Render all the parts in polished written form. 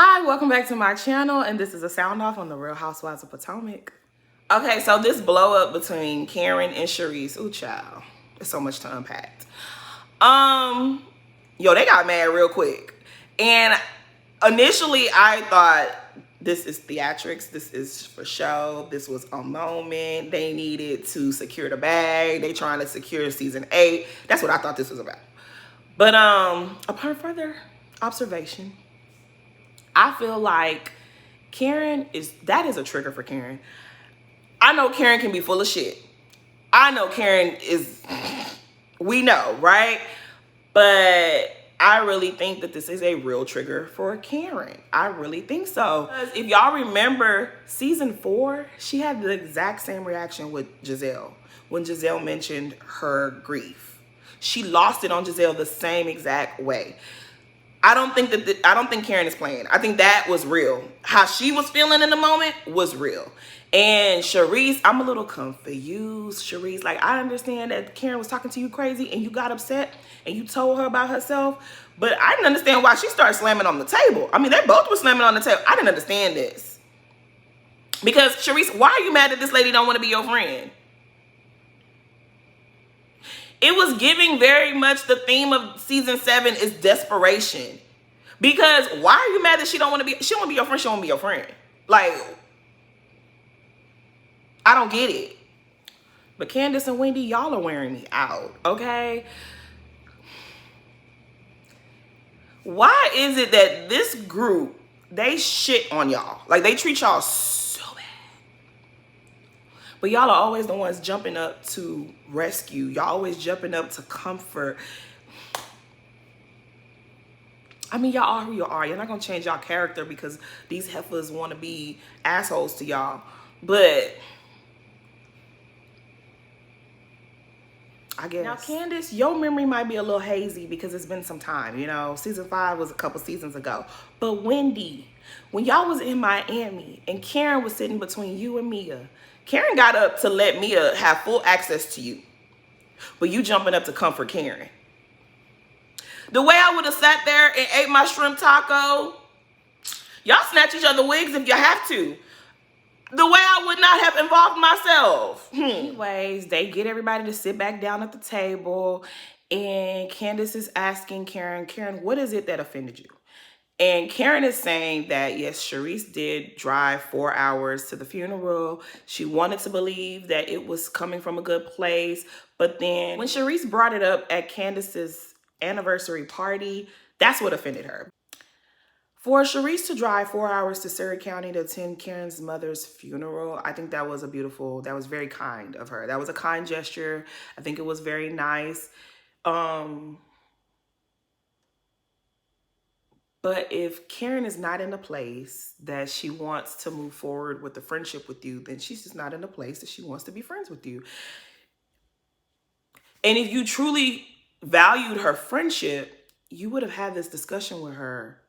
Hi, welcome back to my channel, and this is a sound off on the Real Housewives of Potomac. Okay, so this blow up between Karen and Charisse, ooh child, there's so much to unpack. Yo, they got mad real quick, and initially I thought this is theatrics, this is for show, this was a moment, they needed to secure the bag, they trying to secure season 8. That's what I thought this was about. But upon further observation, I feel like that is a trigger for Karen. I know Karen can be full of shit. I know Karen is, we know, right? But I really think that this is a real trigger for Karen. I really think so. Because if y'all remember season 4, she had the exact same reaction with Giselle when Giselle mentioned her grief. She lost it on Giselle the same exact way. I don't think Karen is playing. I think that was real. How she was feeling in the moment was real. And Charisse, I'm a little confused. Charisse, like, I understand that Karen was talking to you crazy and you got upset and you told her about herself, but I didn't understand why she started slamming on the table. I mean, they both were slamming on the table. I didn't understand this. Because Charisse, why are you mad that this lady don't want to be your friend? It was giving very much the theme of season 7 is desperation. Because why are you mad that she don't want to be your friend, she don't want to be your friend? Like, I don't get it. But Candace and Wendy, y'all are wearing me out, okay? Why is it that this group, they shit on y'all? Like, they treat y'all so bad. But y'all are always the ones jumping up to rescue. Y'all always jumping up to comfort. I mean, y'all are who you are. You're not going to change y'all character because these heifers want to be assholes to y'all. But I guess. Now, Candace, your memory might be a little hazy because it's been some time, you know. Season 5 was a couple seasons ago. But Wendy, when y'all was in Miami and Karen was sitting between you and Mia, Karen got up to let Mia have full access to you. But you jumping up to comfort Karen. The way I would have sat there and ate my shrimp taco, y'all snatch each other wigs if you have to. The way I would not have involved myself. Anyways, they get everybody to sit back down at the table, and Candace is asking Karen, what is it that offended you? And Karen is saying that, yes, Charisse did drive 4 hours to the funeral. She wanted to believe that it was coming from a good place. But then when Charisse brought it up at Candace's anniversary party, that's what offended her. For Charisse to drive 4 hours to Surrey County to attend Karen's mother's funeral, I think that was that was very kind of her. That was a kind gesture. I think it was very nice. But if Karen is not in a place that she wants to move forward with the friendship with you, then she's just not in a place that she wants to be friends with you. And if you truly valued her friendship, you would have had this discussion with her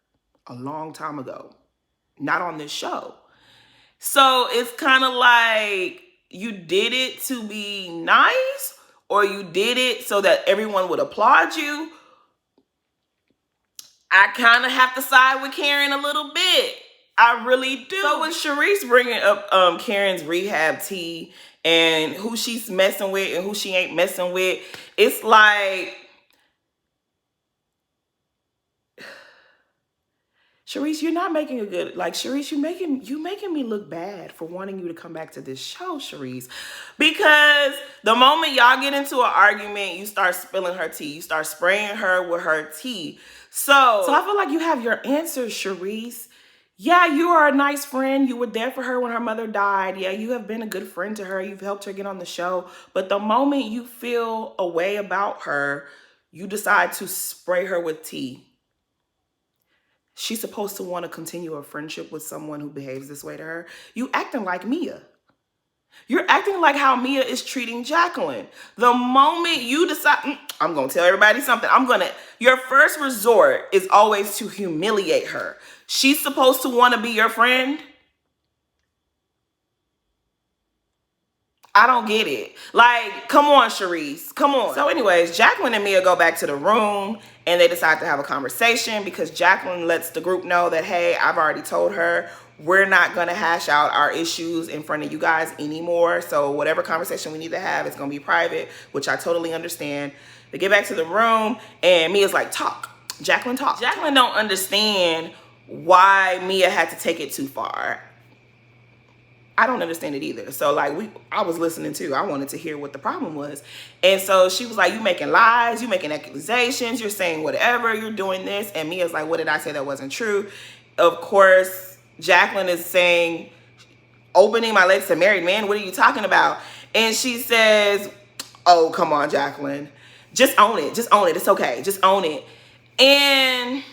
a long time ago, not on this show. So it's kind of like you did it to be nice, or you did it so that everyone would applaud you. I kind of have to side with Karen a little bit. I really do. So when Charisse bringing up Karen's rehab tea and who she's messing with and who she ain't messing with, it's like, Charisse, you're not making a good, like, Charisse, you making me look bad for wanting you to come back to this show, Charisse. Because the moment y'all get into an argument, you start spilling her tea. You start spraying her with her tea. So I feel like you have your answers, Charisse. Yeah, you are a nice friend. You were there for her when her mother died. Yeah, you have been a good friend to her. You've helped her get on the show. But the moment you feel a way about her, you decide to spray her with tea. She's supposed to want to continue a friendship with someone who behaves this way to her. You acting like Mia. You're acting like how Mia is treating Jacqueline. The moment you decide, I'm going to tell everybody something. Your first resort is always to humiliate her. She's supposed to want to be your friend. I don't get it. Like, come on, Charisse. Come on. So anyways, Jacqueline and Mia go back to the room and they decide to have a conversation because Jacqueline lets the group know that, hey, I've already told her we're not going to hash out our issues in front of you guys anymore. So whatever conversation we need to have, it's going to be private, which I totally understand. They get back to the room and Mia's like, talk. Jacqueline, talk. Jacqueline don't understand why Mia had to take it too far. I don't understand it either. So like I was listening too. I wanted to hear what the problem was. And so she was like, you making lies, you making accusations, you're saying whatever, you're doing this. And Mia's like, what did I say that wasn't true? Of course, Jacqueline is saying, opening my legs to married men, what are you talking about? And she says, oh, come on, Jacqueline. Just own it. Just own it. It's okay. Just own it. And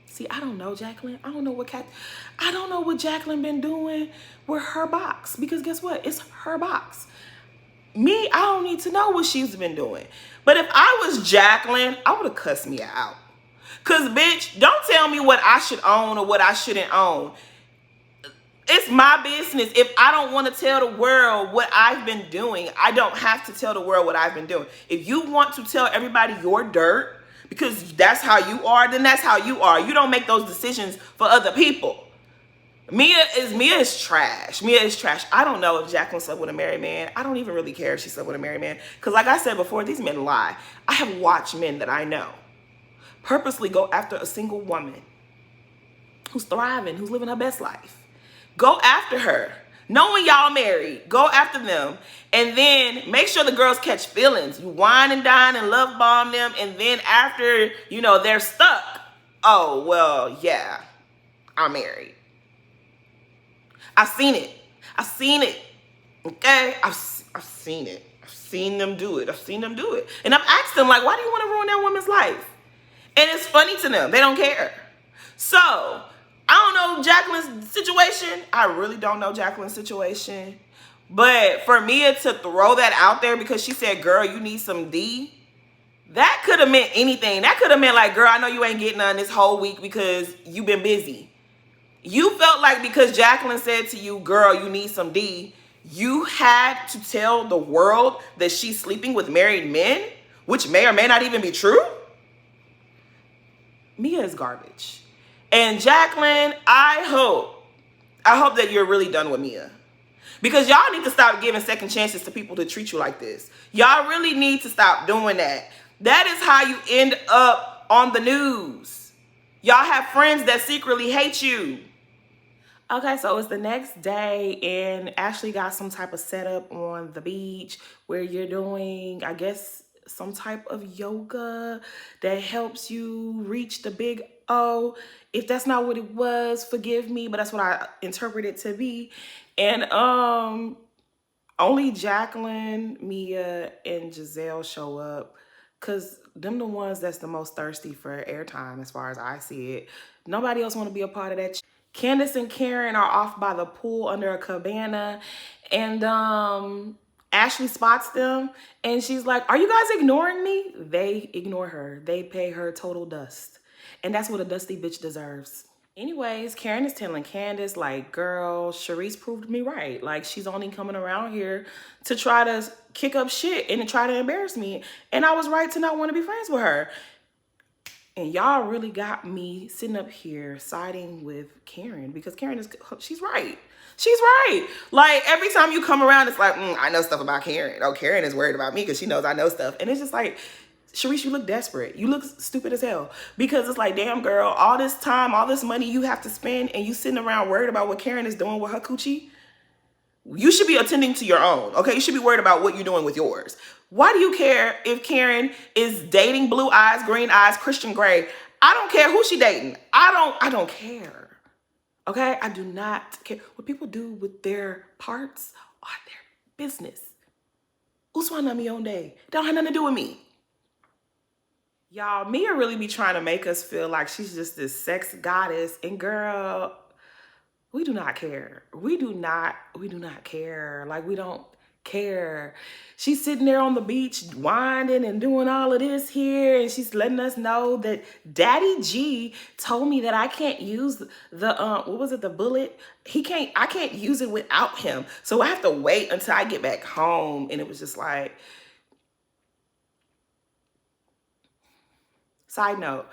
see, I don't know, Jacqueline. I don't know what Jacqueline been doing with her box. Because guess what? It's her box. Me, I don't need to know what she's been doing. But if I was Jacqueline, I would have cussed me out. Because, bitch, don't tell me what I should own or what I shouldn't own. It's my business. If I don't want to tell the world what I've been doing, I don't have to tell the world what I've been doing. If you want to tell everybody your dirt, because that's how you are, then that's how you are. You don't make those decisions for other people. Mia is trash. Mia is trash. I don't know if Jacqueline slept with a married man. I don't even really care if she slept with a married man. Because like I said before, these men lie. I have watched men that I know purposely go after a single woman who's thriving, who's living her best life. Go after her. Knowing y'all married, go after them. And then make sure the girls catch feelings. You wine and dine and love bomb them. And then after, they're stuck. Oh, well, yeah, I'm married. I've seen it. I've seen it. Okay? I've seen it. I've seen them do it. I've seen them do it. And I've asked them, like, why do you want to ruin that woman's life? And it's funny to them. They don't care. So, I don't know Jacqueline's situation. I really don't know Jacqueline's situation. But for Mia to throw that out there because she said, girl, you need some D, that could have meant anything. That could have meant like, girl, I know you ain't getting none this whole week because you've been busy. You felt like because Jacqueline said to you, girl, you need some D, you had to tell the world that she's sleeping with married men, which may or may not even be true. Mia is garbage. And Jacqueline, I hope that you're really done with Mia. Because y'all need to stop giving second chances to people to treat you like this. Y'all really need to stop doing that. That is how you end up on the news. Y'all have friends that secretly hate you. Okay, so it's the next day and Ashley got some type of setup on the beach where you're doing, I guess, some type of yoga that helps you reach the big O. If that's not what it was, forgive me, but that's what I interpret it to be. And only Jacqueline, Mia, and Giselle show up because them the ones that's the most thirsty for airtime as far as I see it. Nobody else want to be a part of that. Candace and Karen are off by the pool under a cabana, and Ashley spots them and she's like, are you guys ignoring me? They ignore her. They pay her total dust. And that's what a dusty bitch deserves. Anyways, Karen is telling Candace, like, girl, Charisse proved me right. Like, she's only coming around here to try to kick up shit and to try to embarrass me. And I was right to not want to be friends with her. And y'all really got me sitting up here siding with Karen because Karen she's right. She's right. Like, every time you come around, it's like, I know stuff about Karen. Oh, Karen is worried about me because she knows I know stuff. And it's just like, Charisse, you look desperate. You look stupid as hell. Because it's like, damn, girl, all this time, all this money you have to spend, and you sitting around worried about what Karen is doing with her coochie. You should be attending to your own, okay? You should be worried about what you're doing with yours. Why do you care if Karen is dating Blue Eyes, Green Eyes, Christian Grey? I don't care who she dating. I don't care, okay? I do not care. What people do with their parts are their business. Uswana mi on day. Don't have nothing to do with me. Y'all, Mia really be trying to make us feel like she's just this sex goddess. And girl, we do not care. We do not care. Like, we don't care. She's sitting there on the beach winding and doing all of this here, and she's letting us know that Daddy G told me that I can't use the what was it, the bullet? I can't use it without him. So I have to wait until I get back home. And it was just like, side note,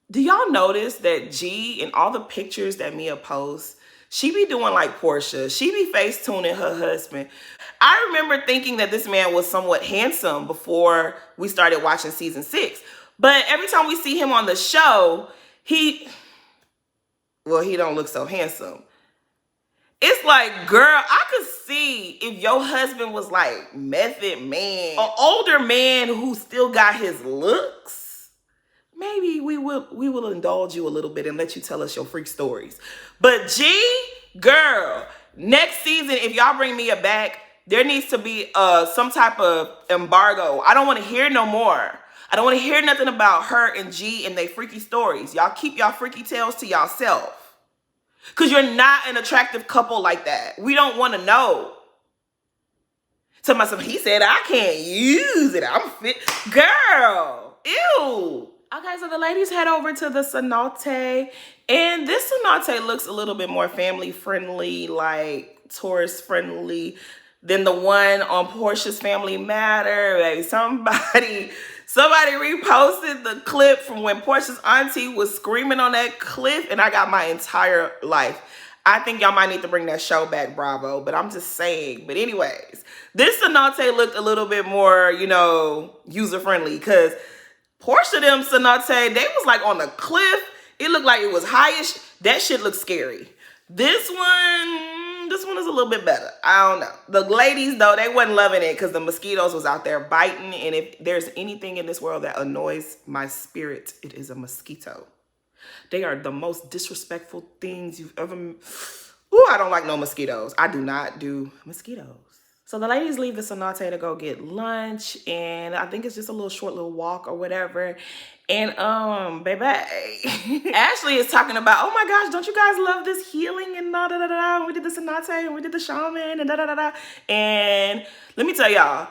do y'all notice that G, in all the pictures that Mia posts, she be doing like Portia. She be face tuning her husband. I remember thinking that this man was somewhat handsome before we started watching season 6. But every time we see him on the show, he don't look so handsome. It's like, girl, I could see if your husband was like method man, an older man who still got his looks. Maybe we will indulge you a little bit and let you tell us your freak stories. But G, girl, next season, if y'all bring Mia back, there needs to be some type of embargo. I don't want to hear no more. I don't want to hear nothing about her and G and they freaky stories. Y'all keep y'all freaky tales to yourself. Because you're not an attractive couple like that. We don't want to know. Tell myself, he said, I can't use it. I'm fit. Girl, ew. Okay, so the ladies head over to the cenote, and this cenote looks a little bit more family friendly, like tourist friendly than the one on Portia's Family Matter. Like somebody reposted the clip from when Portia's auntie was screaming on that cliff, and I got my entire life. I think y'all might need to bring that show back, Bravo, but I'm just saying. But anyways, this cenote looked a little bit more, user-friendly, because Portia them cenote, they was like on the cliff. It looked like it was highish. That shit looked scary. This one is a little bit better. I don't know. The ladies, though, they wasn't loving it because the mosquitoes was out there biting. And if there's anything in this world that annoys my spirit, it is a mosquito. They are the most disrespectful things you've ever... Ooh, I don't like no mosquitoes. I do not do mosquitoes. So the ladies leave the cenote to go get lunch, and I think it's just a short little walk or whatever. And baby, Ashley is talking about, oh my gosh, don't you guys love this healing and da da da da? We did the cenote and we did the shaman and da da da da. And let me tell y'all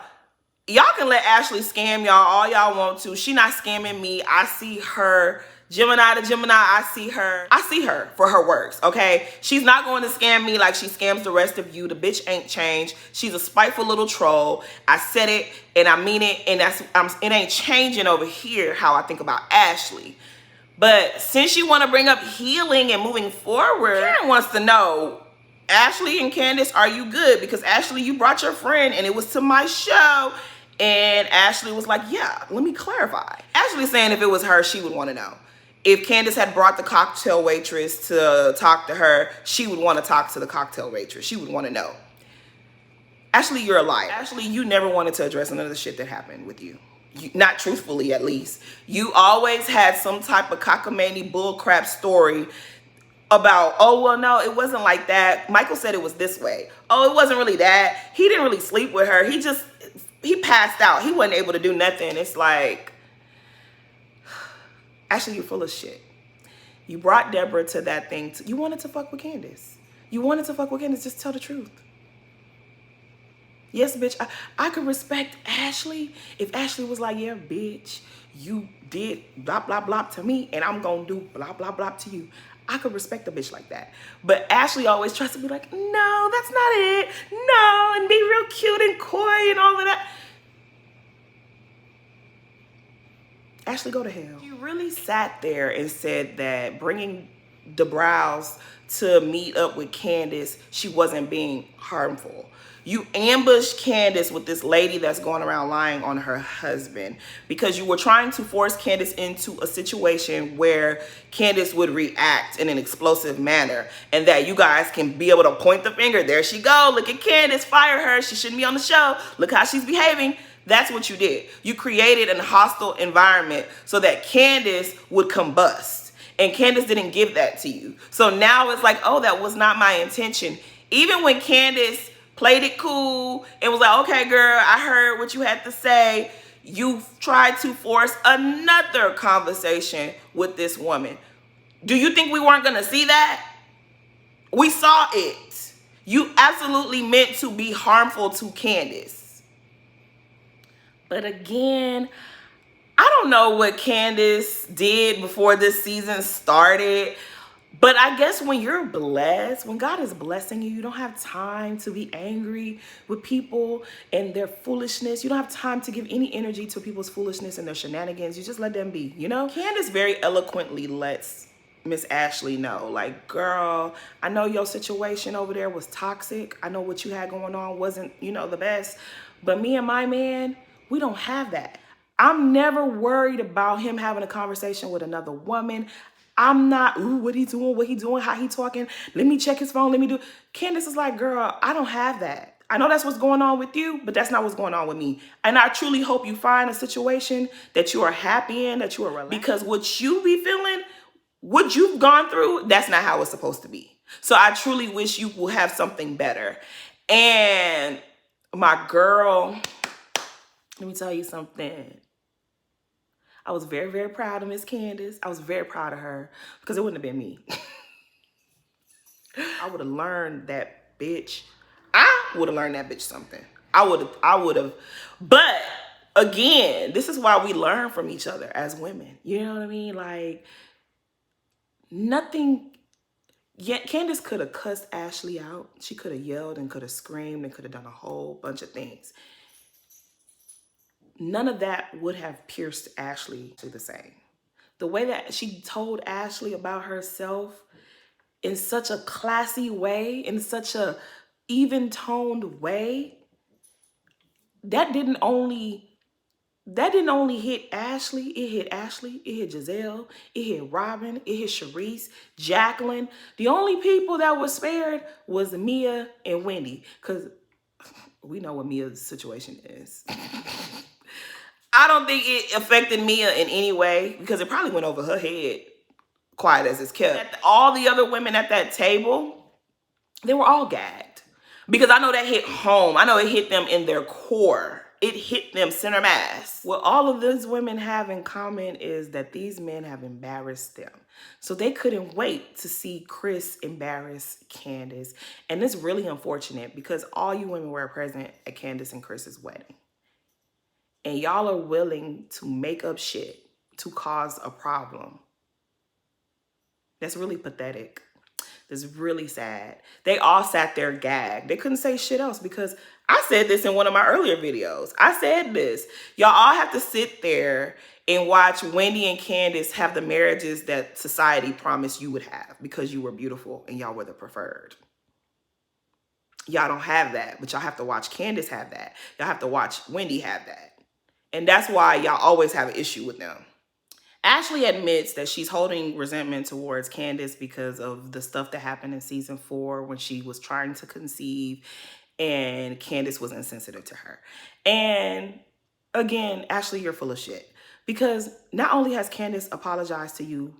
can let Ashley scam y'all all y'all want to. She not scamming me. I see her. Gemini to Gemini, I see her for her works, okay? She's not going to scam me like she scams the rest of you. The bitch ain't changed. She's a spiteful little troll. I said it and I mean it, and it ain't changing over here how I think about Ashley. But since you want to bring up healing and moving forward, Karen wants to know, Ashley and Candace, are you good? Because Ashley, you brought your friend and it was to my show. And Ashley was like, yeah, let me clarify. Ashley's saying if it was her, she would want to know. If Candace had brought the cocktail waitress to talk to her, she would want to talk to the cocktail waitress. She would want to know. Ashley, you're a liar. Ashley, you never wanted to address none of the shit that happened with you. Not truthfully, at least. You always had some type of cockamamie bullcrap story about, oh, well, no, it wasn't like that. Michael said it was this way. Oh, it wasn't really that. He didn't really sleep with her. He passed out. He wasn't able to do nothing. It's like, Ashley, you're full of shit. You brought Deborah to that thing. You wanted to fuck with Candace. Just tell the truth. Yes, bitch, I could respect Ashley if Ashley was like, yeah, bitch, you did blah, blah, blah to me, and I'm going to do blah, blah, blah to you. I could respect a bitch like that. But Ashley always tries to be like, no, that's not it. No, and be real cute and coy and all of that. Ashley, go to hell. She really sat there and said that bringing the brows to meet up with Candace, she wasn't being harmful. You ambushed Candace with this lady that's going around lying on her husband because you were trying to force Candace into a situation where Candace would react in an explosive manner and that you guys can be able to point the finger. There she go. Look at Candace. Fire her. She shouldn't be on the show. Look how she's behaving. That's what you did. You created a hostile environment so that Candace would combust. And Candace didn't give that to you. So now it's like, oh, that was not my intention. Even when Candace played it cool and was like, okay, girl, I heard what you had to say, you tried to force another conversation with this woman. Do you think we weren't going to see that? We saw it. You absolutely meant to be harmful to Candace. But again, I don't know what Candace did before this season started. But I guess when you're blessed, when God is blessing you, you don't have time to be angry with people and their foolishness. You don't have time to give any energy to people's foolishness and their shenanigans. You just let them be, you know? Candace very eloquently lets Miss Ashley know, like, girl, I know your situation over there was toxic. I know what you had going on wasn't, you know, the best. But me and my man, we don't have that. I'm never worried about him having a conversation with another woman. I'm not, ooh, what he doing, how he talking. Let me check his phone, let me do. Candace is like, girl, I don't have that. I know that's what's going on with you, but that's not what's going on with me. And I truly hope you find a situation that you are happy in, that you are relaxed. Because what you be feeling, what you've gone through, that's not how it's supposed to be. So I truly wish you will have something better. And my girl, let me tell you something. I was very, very proud of Miss Candace. I was very proud of her because it wouldn't have been me. I would have learned that bitch. I would have learned that bitch something. I would have. But again, this is why we learn from each other as women. You know what I mean? Like, nothing. Yet Candace could have cussed Ashley out. She could have yelled and could have screamed and could have done a whole bunch of things. None of that would have pierced Ashley the same. The way that she told Ashley about herself in such a classy way, in such a even-toned way, that didn't only hit Ashley, it hit Giselle, it hit Robin, it hit Charisse, Jacqueline. The only people that were spared was Mia and Wendy, because we know what Mia's situation is. I don't think it affected Mia in any way because it probably went over her head, quiet as it's kept. All the other women at that table, they were all gagged because I know that hit home. I know it hit them in their core. It hit them center mass. What all of these women have in common is that these men have embarrassed them. So they couldn't wait to see Chris embarrass Candace. And it's really unfortunate because all you women were present at Candace and Chris's wedding. And y'all are willing to make up shit to cause a problem. That's really pathetic. That's really sad. They all sat there gagged. They couldn't say shit else because I said this in one of my earlier videos. I said this. Y'all all have to sit there and watch Wendy and Candace have the marriages that society promised you would have because you were beautiful and y'all were the preferred. Y'all don't have that, but y'all have to watch Candace have that. Y'all have to watch Wendy have that. And that's why y'all always have an issue with them. Ashley admits that she's holding resentment towards Candace because of the stuff that happened in season 4 when she was trying to conceive and Candace was insensitive to her. And again, Ashley, you're full of shit. Because not only has Candace apologized to you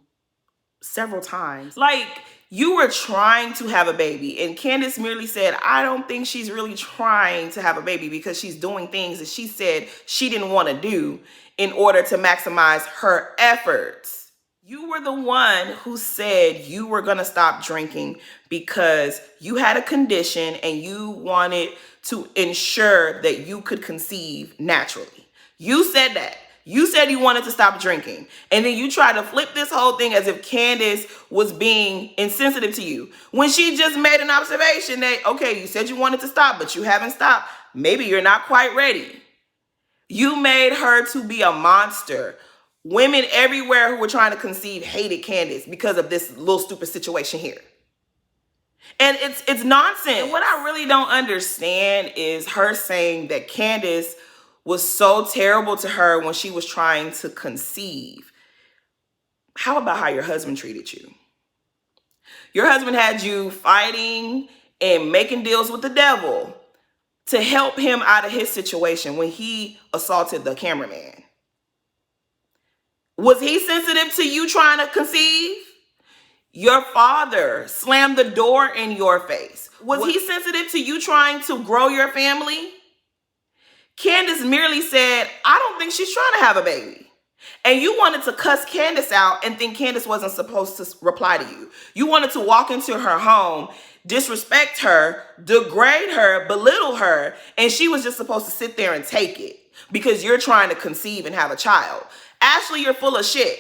several times, like, you were trying to have a baby and Candace merely said, I don't think she's really trying to have a baby because she's doing things that she said she didn't want to do in order to maximize her efforts. You were the one who said you were going to stop drinking because you had a condition and you wanted to ensure that you could conceive naturally. You said that. You said you wanted to stop drinking. And then you tried to flip this whole thing as if Candace was being insensitive to you. When she just made an observation that, okay, you said you wanted to stop, but you haven't stopped. Maybe you're not quite ready. You made her to be a monster. Women everywhere who were trying to conceive hated Candace because of this little stupid situation here. And it's nonsense. And what I really don't understand is her saying that Candace was so terrible to her when she was trying to conceive. How about how your husband treated you? Your husband had you fighting and making deals with the devil to help him out of his situation when he assaulted the cameraman. Was he sensitive to you trying to conceive? Your father slammed the door in your face. Was he sensitive to you trying to grow your family? Candace merely said, I don't think she's trying to have a baby. And you wanted to cuss Candace out and think Candace wasn't supposed to reply to you. You wanted to walk into her home, disrespect her, degrade her, belittle her, and she was just supposed to sit there and take it because you're trying to conceive and have a child. Ashley, you're full of shit.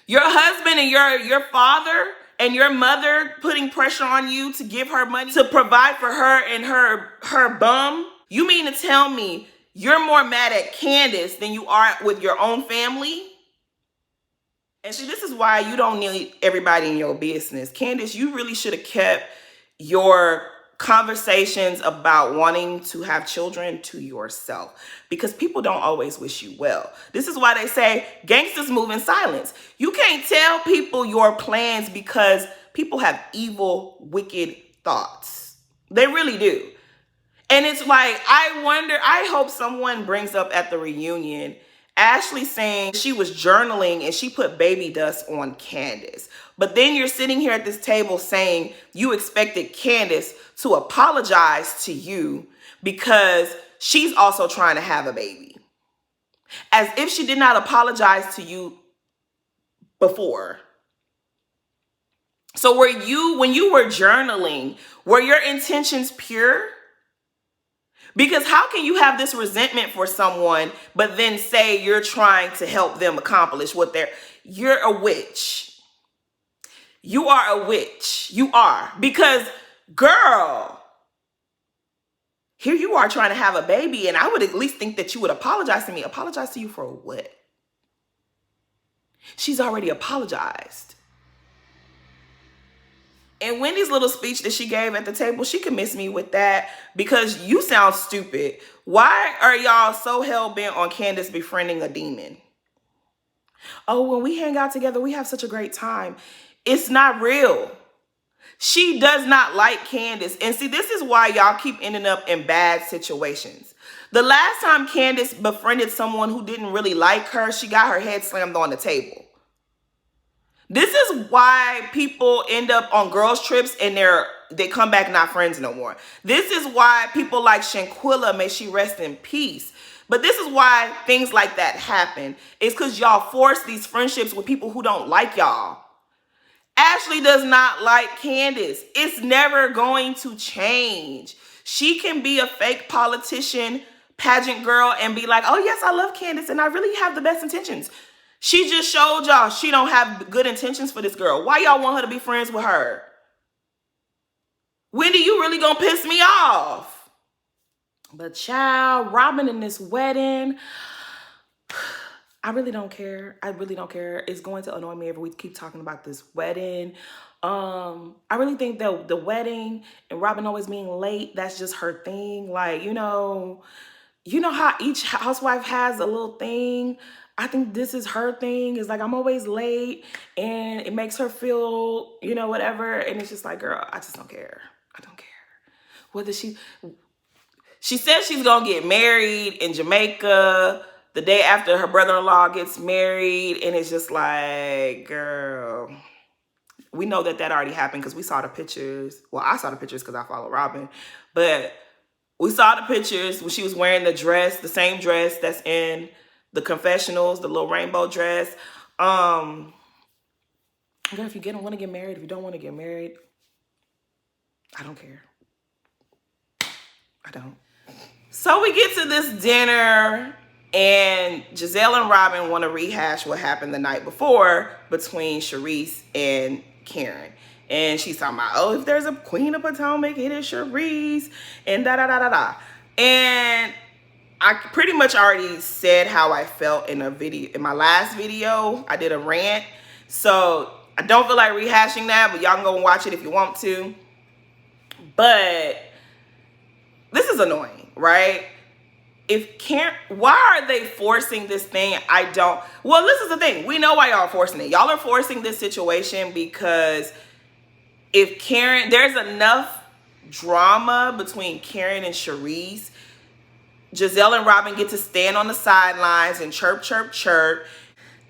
Your husband and your father and your mother putting pressure on you to give her money to provide for her and her bum. You mean to tell me you're more mad at Candace than you are with your own family? And see, this is why you don't need everybody in your business. Candace, you really should have kept your conversations about wanting to have children to yourself, because people don't always wish you well. This is why they say gangsters move in silence. You can't tell people your plans because people have evil, wicked thoughts. They really do. And it's like, I hope someone brings up at the reunion Ashley saying she was journaling and she put baby dust on Candace. But then you're sitting here at this table saying you expected Candace to apologize to you because she's also trying to have a baby. As if she did not apologize to you before. So when you were journaling, were your intentions pure? Because how can you have this resentment for someone, but then say you're trying to help them accomplish what you're a witch. You are a witch. You are. Because, girl, here you are trying to have a baby, and I would at least think that you would apologize to me. Apologize to you for what? She's already apologized. And Wendy's little speech that she gave at the table, she could miss me with that because you sound stupid. Why are y'all so hell-bent on Candace befriending a demon? Oh, when we hang out together, we have such a great time. It's not real. She does not like Candace. And see, this is why y'all keep ending up in bad situations. The last time Candace befriended someone who didn't really like her, she got her head slammed on the table. This is why people end up on girls' trips and they come back not friends no more. This is why people like Shanquilla, may she rest in peace. But this is why things like that happen. It's because y'all force these friendships with people who don't like y'all. Ashley does not like Candace. It's never going to change. She can be a fake politician, pageant girl, and be like, oh yes, I love Candace and I really have the best intentions. She just showed y'all she don't have good intentions for this girl. Why y'all want her to be friends with her? Wendy, you really gonna piss me off. But child, Robin in this wedding, I really don't care. I really don't care. It's going to annoy me every week to keep talking about this wedding. I really think that the wedding and Robin always being late, that's just her thing. Like, you know how each housewife has a little thing. I think this is her thing. It's like, I'm always late and it makes her feel, whatever. And it's just like, girl, I just don't care. I don't care. Whether she says she's going to get married in Jamaica the day after her brother-in-law gets married. And it's just like, girl, we know that already happened because we saw the pictures. Well, I saw the pictures because I follow Robin. But we saw the pictures when she was wearing the dress, the same dress that's in the confessionals, the little rainbow dress. Girl, if you want to get married, if you don't want to get married, I don't care. I don't. So we get to this dinner, and Giselle and Robin want to rehash what happened the night before between Charisse and Karen. And she's talking about, oh, if there's a Queen of Potomac, it is Charisse, and da-da-da-da-da. And I pretty much already said how I felt in my last video. I did a rant. So I don't feel like rehashing that, but y'all can go watch it if you want to. But this is annoying, right? Why are they forcing this thing? Well, this is the thing. We know why y'all are forcing it. Y'all are forcing this situation because there's enough drama between Karen and Charisse. Giselle and Robin get to stand on the sidelines and chirp, chirp, chirp.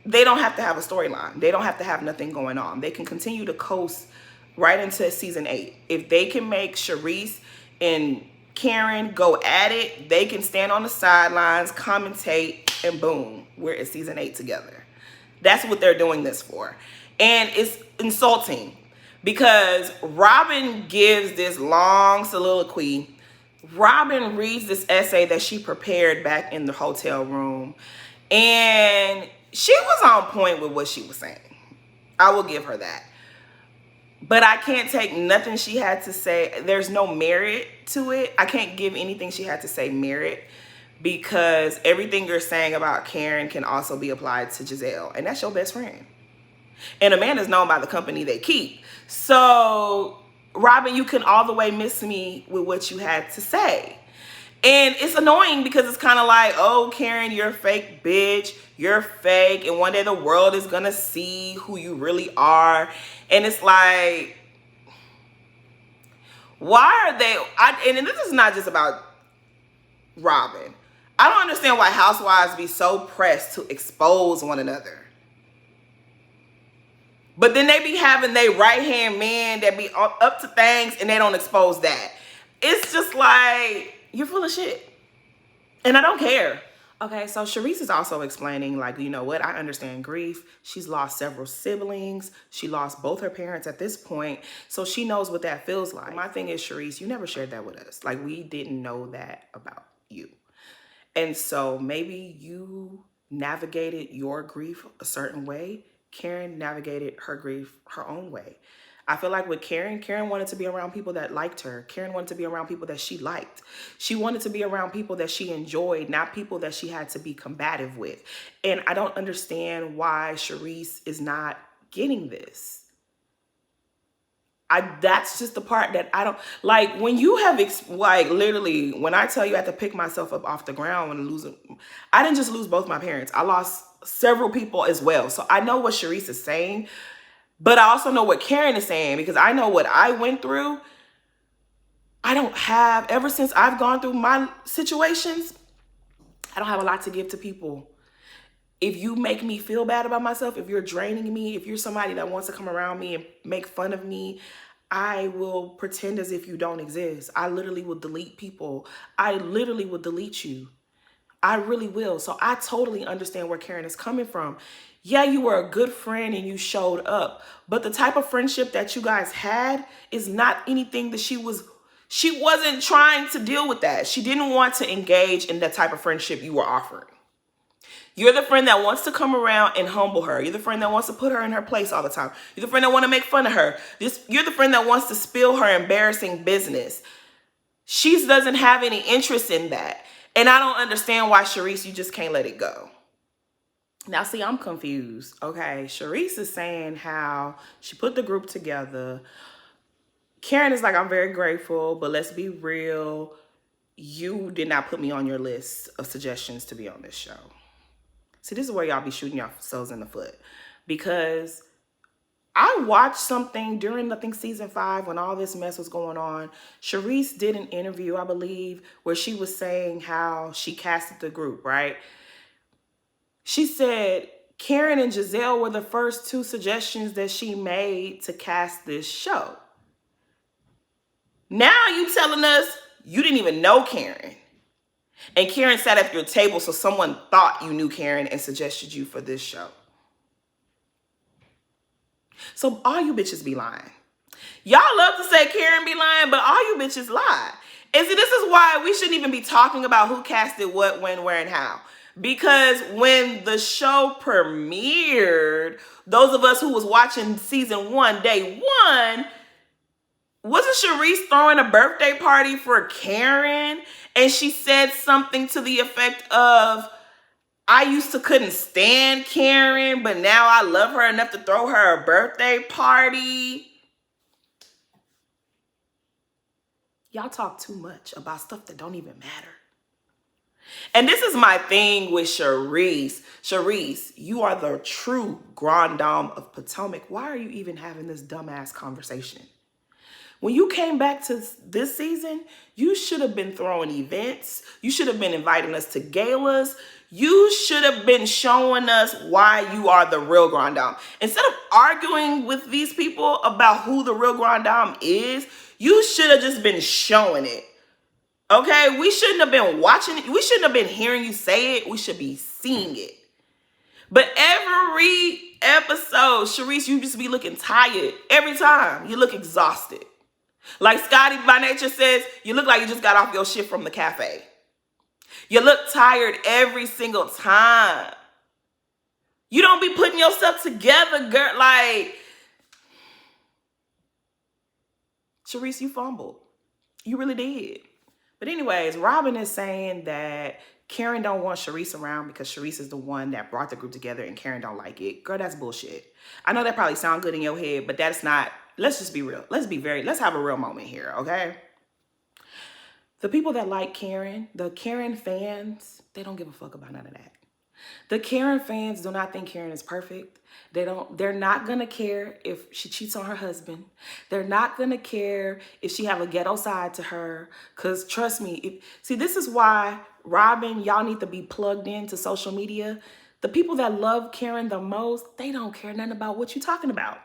They don't have to have a storyline. They don't have to have nothing going on. They can continue to coast right into season 8. If they can make Charisse and Karen go at it, they can stand on the sidelines, commentate, and boom, we're in season 8 together. That's what they're doing this for. And it's insulting because Robin gives this long soliloquy. Robin reads this essay that she prepared back in the hotel room, and she was on point with what she was saying. I will give her that. But I can't take nothing she had to say. There's no merit to it. I can't give anything she had to say merit, because everything you're saying about Karen can also be applied to Giselle. And that's your best friend. And a man is known by the company they keep. So, Robin, you can all the way miss me with what you had to say. And it's annoying because it's kind of like, oh, Karen, you're a fake bitch. You're fake. And one day the world is going to see who you really are. And it's like, why are they... and this is not just about Robin. I don't understand why housewives be so pressed to expose one another. But then they be having their right-hand man that be up to things and they don't expose that. It's just like, you're full of shit. And I don't care. Okay, so Charisse is also explaining, like, you know what? I understand grief. She's lost several siblings. She lost both her parents at this point. So she knows what that feels like. My thing is, Charisse, you never shared that with us. Like, we didn't know that about you. And so maybe you navigated your grief a certain way. Karen navigated her grief her own way. I feel like with Karen wanted to be around people that liked her. Karen wanted to be around people that she liked. She wanted to be around people that she enjoyed, not people that she had to be combative with. And I don't understand why Charisse is not getting this. That's just the part that I don't like. When you have literally, when I tell you I had to pick myself up off the ground and lose, I didn't just lose both my parents. I lost several people as well. So I know what Charisse is saying, but I also know what Karen is saying, because I know what I went through. I don't have, ever since I've gone through my situations, I don't have a lot to give to people. If you make me feel bad about myself, if you're draining me, if you're somebody that wants to come around me and make fun of me, I will pretend as if you don't exist. I literally will delete people. I literally will delete you. I really will. So I totally understand where Karen is coming from. Yeah, you were a good friend and you showed up, but the type of friendship that you guys had is not anything that she wasn't trying to deal with that. She didn't want to engage in that type of friendship you were offering. You're the friend that wants to come around and humble her. You're the friend that wants to put her in her place all the time. You're the friend that wants to make fun of her. You're the friend that wants to spill her embarrassing business. She doesn't have any interest in that. And I don't understand why, Charisse, you just can't let it go. Now, see, I'm confused. Okay, Charisse is saying how she put the group together. Karen is like, I'm very grateful, but let's be real. You did not put me on your list of suggestions to be on this show. See, this is where y'all be shooting yourselves in the foot, because I watched something during, I think, season 5 when all this mess was going on. Charisse did an interview, I believe, where she was saying how she casted the group, right? She said Karen and Giselle were the first 2 suggestions that she made to cast this show. Now you telling us you didn't even know Karen. And Karen sat at your table, so someone thought you knew Karen and suggested you for this show. So all you bitches be lying. Y'all love to say Karen be lying, but all you bitches lie. And see, this is why we shouldn't even be talking about who casted what, when, where, and how. Because when the show premiered, those of us who was watching season 1, day 1, wasn't Charisse throwing a birthday party for Karen? And she said something to the effect of, I used to couldn't stand Karen, but now I love her enough to throw her a birthday party. Y'all talk too much about stuff that don't even matter. And this is my thing with Charisse. Charisse, you are the true grande dame of Potomac. Why are you even having this dumbass conversation? When you came back to this season, you should have been throwing events. You should have been inviting us to galas. You should have been showing us why you are the real grande dame. Instead of arguing with these people about who the real grande dame is, you should have just been showing it. Okay, we shouldn't have been watching it. We shouldn't have been hearing you say it. We should be seeing it. But every episode, Charisse, you just be looking tired. Every time, you look exhausted. Like Scotty by Nature says, you look like you just got off your shift from the cafe. You look tired every single time. You don't be putting yourself together, girl. Like, Charisse, you fumbled. You really did. But anyways, Robin is saying that Karen don't want Charisse around because Charisse is the one that brought the group together and Karen don't like it. Girl, that's bullshit. I know that probably sounds good in your head, but that's not. Let's just be real. Let's have a real moment here, okay? The people that like Karen, the Karen fans, they don't give a fuck about none of that. The Karen fans do not think Karen is perfect. They're not gonna care if she cheats on her husband. They're not gonna care if she have a ghetto side to her. Cause trust me, see, this is why, Robin, y'all need to be plugged into social media. The people that love Karen the most, they don't care nothing about what you're talking about.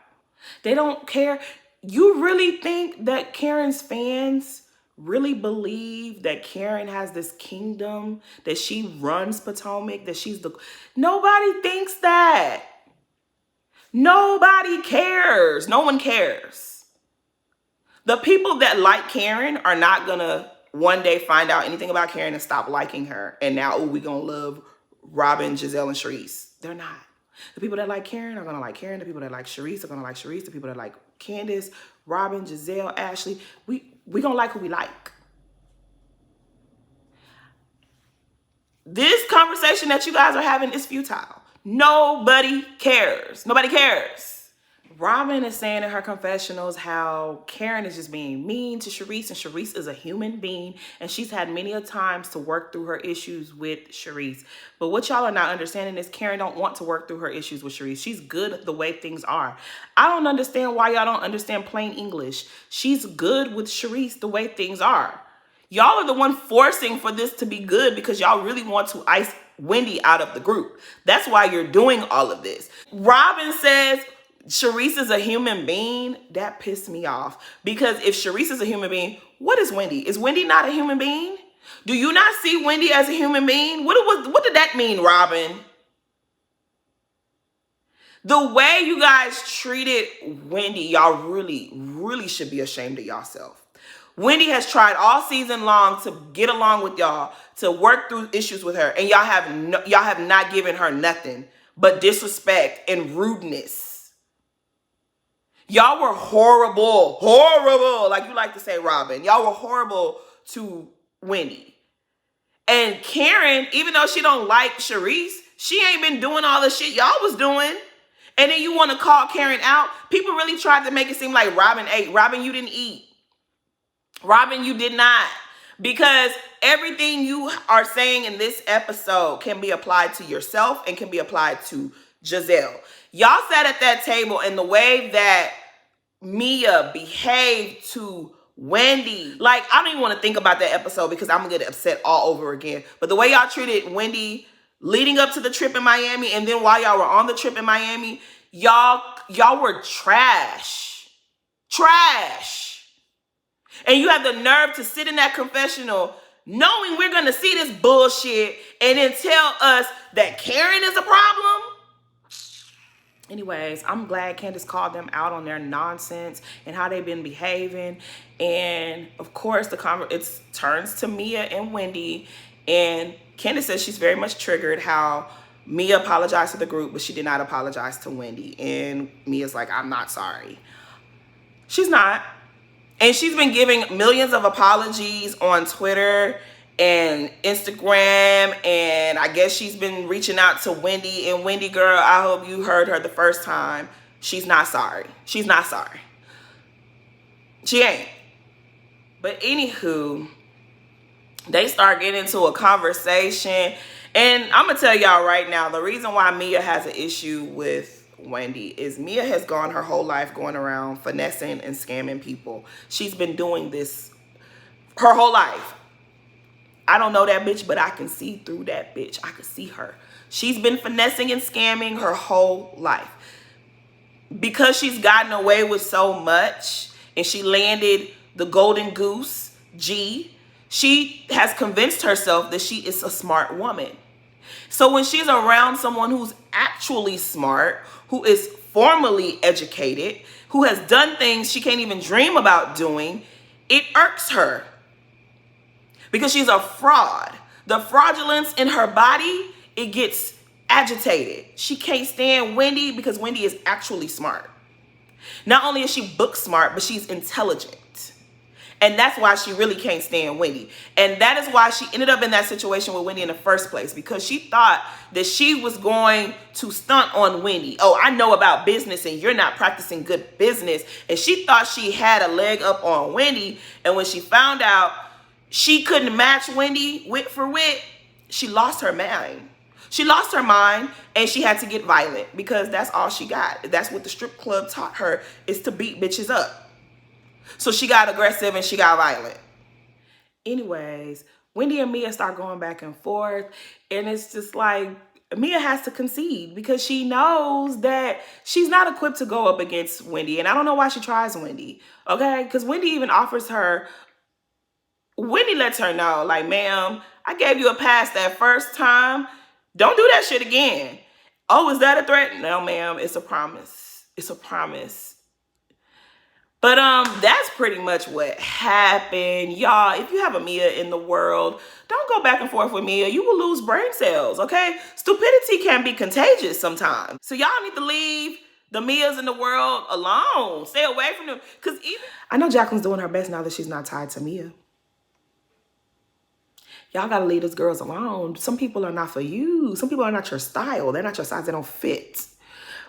They don't care. You really think that Karen's fans really believe that Karen has this kingdom, that she runs Potomac, that she's the... Nobody thinks that. Nobody cares. No one cares. The people that like Karen are not gonna one day find out anything about Karen and stop liking her. And now, we gonna love Robin, Giselle, and Charisse. They're not. The people that like Karen are gonna like Karen. The people that like Charisse are gonna like Charisse. The people that like Candace, Robin, Giselle, Ashley, we gonna like who we like. This conversation that you guys are having is futile. Nobody cares. Nobody cares. Robin is saying in her confessionals how Karen is just being mean to Charisse, and Charisse is a human being, and she's had many a times to work through her issues with Charisse. But what y'all are not understanding is Karen don't want to work through her issues with Charisse. She's good the way things are. I don't understand why y'all don't understand plain English. She's good with Charisse the way things are. Y'all are the one forcing for this to be good because y'all really want to ice Wendy out of the group. That's why you're doing all of this. Robin says Charisse is a human being. That pissed me off. Because if Charisse is a human being, what is Wendy? Is Wendy not a human being? Do you not see Wendy as a human being? What did that mean, Robin? The way you guys treated Wendy, y'all really, really should be ashamed of yourself. Wendy has tried all season long to get along with y'all, to work through issues with her, and y'all have not given her nothing but disrespect and rudeness. Y'all were horrible, like you like to say, Robin. Y'all were horrible to Wendy. And Karen, even though she don't like Charisse, she ain't been doing all the shit y'all was doing. And then you want to call Karen out? People really tried to make it seem like Robin ate. Robin, you didn't eat. Robin, you did not. Because everything you are saying in this episode can be applied to yourself and can be applied to Giselle. Y'all sat at that table, and the way that Mia behaved to Wendy, like, I don't even want to think about that episode because I'm going to get upset all over again. But the way y'all treated Wendy leading up to the trip in Miami, and then while y'all were on the trip in Miami, y'all were trash. Trash. And you have the nerve to sit in that confessional knowing we're going to see this bullshit and then tell us that Karen is a problem? Anyways, I'm glad Candace called them out on their nonsense and how they've been behaving. And of course, it turns to Mia and Wendy. And Candace says she's very much triggered how Mia apologized to the group, but she did not apologize to Wendy. And Mia's like, I'm not sorry. She's not. And she's been giving millions of apologies on Twitter and Instagram. And I guess she's been reaching out to Wendy. And Wendy, girl, I hope you heard her the first time. She's not sorry. She's not sorry. She ain't. But anywho, they start getting into a conversation. And I'm going to tell y'all right now, the reason why Mia has an issue with Wendy is Mia has gone her whole life going around finessing and scamming people. She's been doing this her whole life. I don't know that bitch, but I can see through that bitch. I can see her. She's been finessing and scamming her whole life. Because she's gotten away with so much and she landed the golden goose, G, She has convinced herself that she is a smart woman. So when she's around someone who's actually smart, who is formally educated, who has done things she can't even dream about doing, it irks her because she's a fraud. The fraudulence in her body, it gets agitated. She can't stand Wendy because Wendy is actually smart. Not only is she book smart, but she's intelligent. And that's why she really can't stand Wendy. And that is why she ended up in that situation with Wendy in the first place, because she thought that she was going to stunt on Wendy. Oh, I know about business and you're not practicing good business. And she thought she had a leg up on Wendy. And when she found out she couldn't match Wendy wit for wit, she lost her mind. She lost her mind and she had to get violent because that's all she got. That's what the strip club taught her, is to beat bitches up. So she got aggressive and she got violent. Anyways, Wendy and Mia start going back and forth. And it's just like, Mia has to concede because she knows that she's not equipped to go up against Wendy. And I don't know why she tries Wendy, okay? Because Wendy even offers her, Wendy lets her know, like, ma'am, I gave you a pass that first time. Don't do that shit again. Oh, is that a threat? No, ma'am, it's a promise. It's a promise. But that's pretty much what happened. Y'all, if you have a Mia in the world, don't go back and forth with Mia. You will lose brain cells, okay? Stupidity can be contagious sometimes. So y'all need to leave the Mias in the world alone. Stay away from them. Because even I know Jacqueline's doing her best now that she's not tied to Mia. Y'all gotta leave those girls alone. Some people are not for you. Some people are not your style. They're not your size. They don't fit.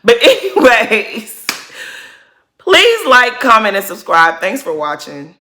But anyways, please like, comment, and subscribe. Thanks for watching.